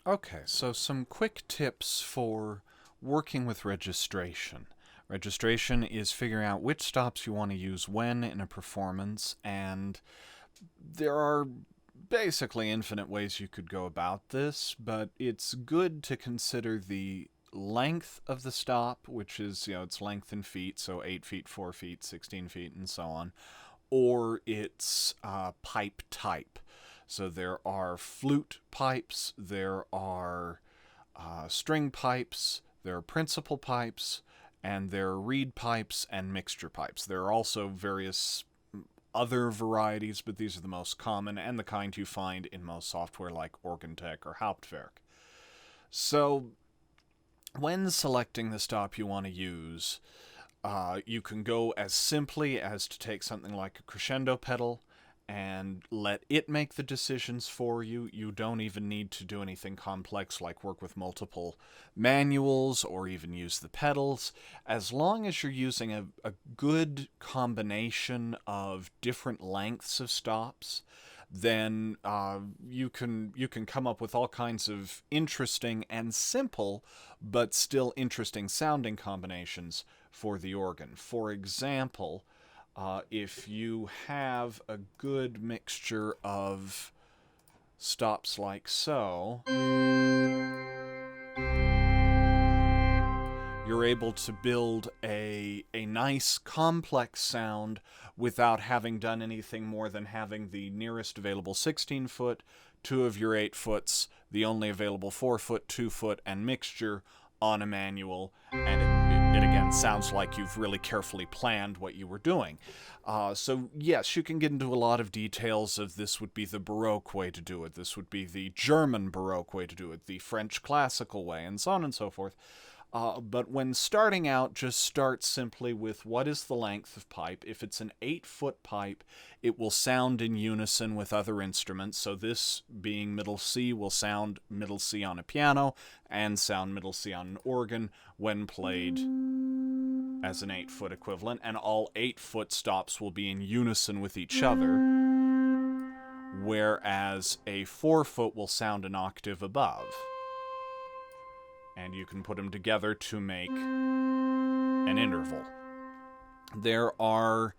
Okay, so some quick tips for working with registration. Registration is figuring out which stops you want to use when in a performance, and there are basically infinite ways you could go about this, but it's good to consider the length of the stop, which is, its length in feet, so 8 feet, 4 feet, 16 feet, and so on, or its pipe type. So there are flute pipes, there are string pipes, there are principal pipes, and there are reed pipes and mixture pipes. There are also various other varieties, but these are the most common and the kind you find in most software like Organteq or Hauptwerk. So, when selecting the stop you want to use, you can go as simply as to take something like a crescendo pedal and let it make the decisions for you. You don't even need to do anything complex like work with multiple manuals or even use the pedals. As long as you're using a good combination of different lengths of stops, then you can come up with all kinds of interesting and simple but still interesting sounding combinations for the organ. For example, if you have a good mixture of stops like so, you're able to build a nice complex sound without having done anything more than having the nearest available 16 foot, two of your 8 foots, the only available 4 foot, 2 foot, and mixture on a manual, and it again sounds like you've really carefully planned what you were doing. So yes, you can get into a lot of details of this would be the Baroque way to do it, this would be the German Baroque way to do it, the French classical way, and so on and so forth. But when starting out, just start simply with what is the length of pipe. If it's an 8-foot pipe, it will sound in unison with other instruments. So this, being middle C, will sound middle C on a piano and sound middle C on an organ when played as an 8-foot equivalent. And all 8-foot stops will be in unison with each other, whereas a 4-foot will sound an octave above. And you can put them together to make an interval. There are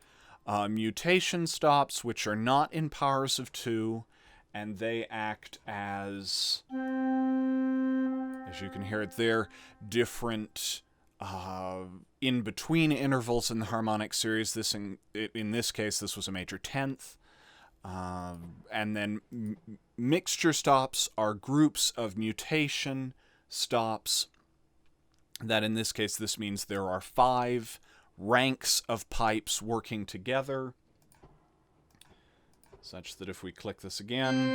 mutation stops which are not in powers of 2, and they act as you can hear it there, different in-between intervals in the harmonic series. This in this case, this was a major 10th. And then mixture stops are groups of mutation stops that in this case this means there are 5 ranks of pipes working together, such that if we click this again,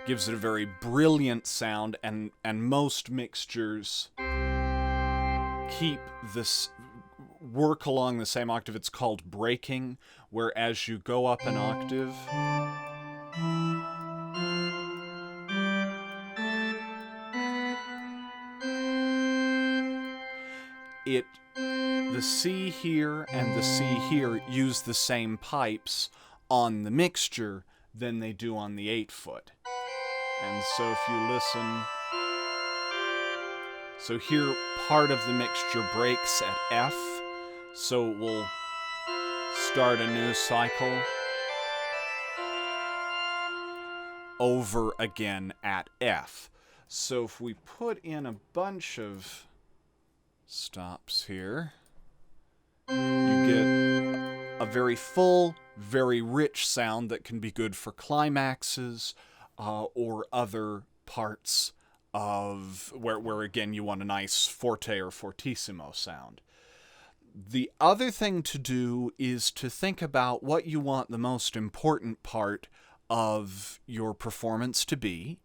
gives it a very brilliant sound, and most mixtures keep this work along the same octave. It's called breaking, where as you go up an octave, the C here and the C here use the same pipes on the mixture than they do on the 8-foot. And so if you listen, so here part of the mixture breaks at F, so it will start a new cycle over again at F. So if we put in a bunch of stops here, you get a very full, very rich sound that can be good for climaxes or other parts of where again you want a nice forte or fortissimo sound. The other thing to do is to think about what you want the most important part of your performance to be,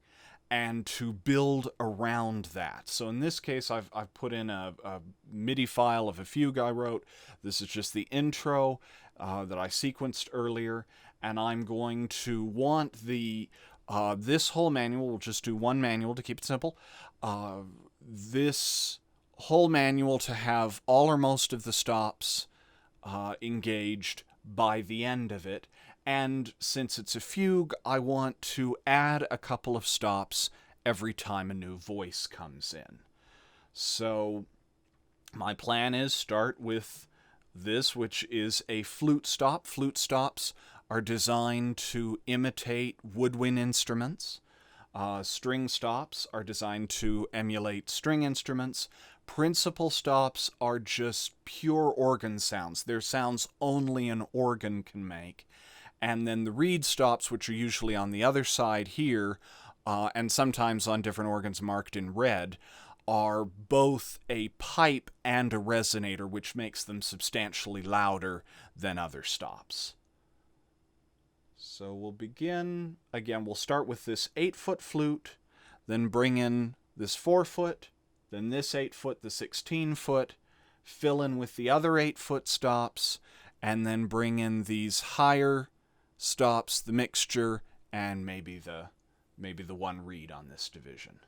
and to build around that. So in this case, I've put in a MIDI file of a fugue I wrote. This is just the intro that I sequenced earlier, and I'm going to want the this whole manual. We'll just do one manual to keep it simple. This whole manual to have all or most of the stops engaged by the end of it, And since it's a fugue, I want to add a couple of stops every time a new voice comes in. So my plan is start with this, which is a flute stop. Flute stops are designed to imitate woodwind instruments. String stops are designed to emulate string instruments. Principal stops are just pure organ sounds. They're sounds only an organ can make. And then the reed stops, which are usually on the other side here, and sometimes on different organs marked in red, are both a pipe and a resonator, which makes them substantially louder than other stops. So we'll begin, again, we'll start with this 8-foot flute, then bring in this 4-foot, then this 8-foot, the 16-foot, fill in with the other 8-foot stops, and then bring in these higher stops, the mixture, and maybe the one reed on this division.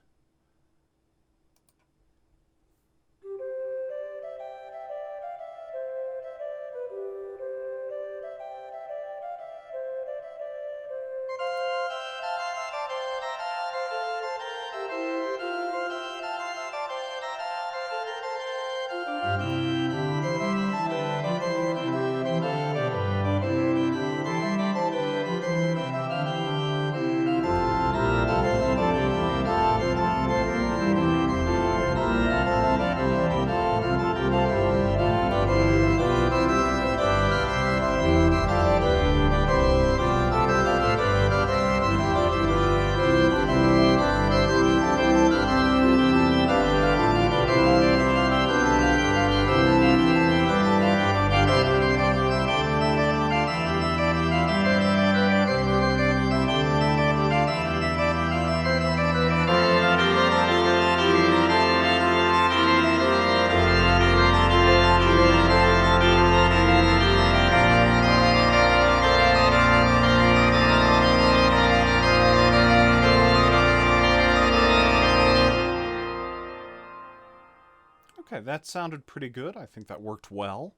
Okay, that sounded pretty good. I think that worked well.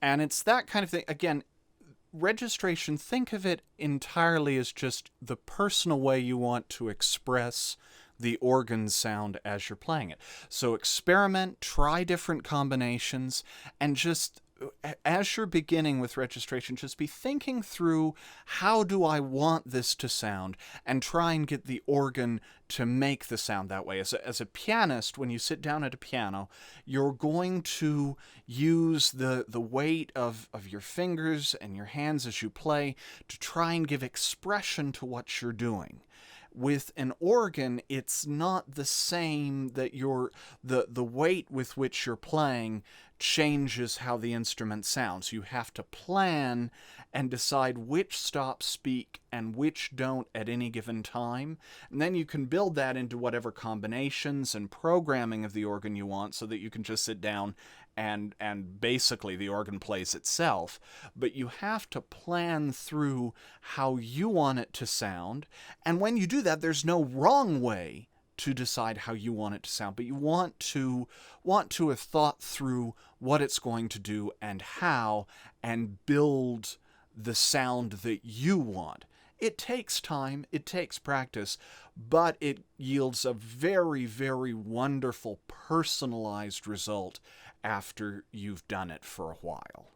And it's that kind of thing. Again, registration, think of it entirely as just the personal way you want to express the organ sound as you're playing it. So experiment, try different combinations, and just as you're beginning with registration, just be thinking through how do I want this to sound and try and get the organ to make the sound that way. As a pianist, when you sit down at a piano, you're going to use the weight of your fingers and your hands as you play to try and give expression to what you're doing. With an organ, it's not the same, that the weight with which you're playing changes how the instrument sounds. You have to plan and decide which stops speak and which don't at any given time. And then you can build that into whatever combinations and programming of the organ you want, so that you can just sit down and basically the organ plays itself. But you have to plan through how you want it to sound. And when you do that, there's no wrong way to decide how you want it to sound, but you want to have thought through what it's going to do and how, and build the sound that you want. It takes time, it takes practice, but it yields a very, very wonderful personalized result after you've done it for a while.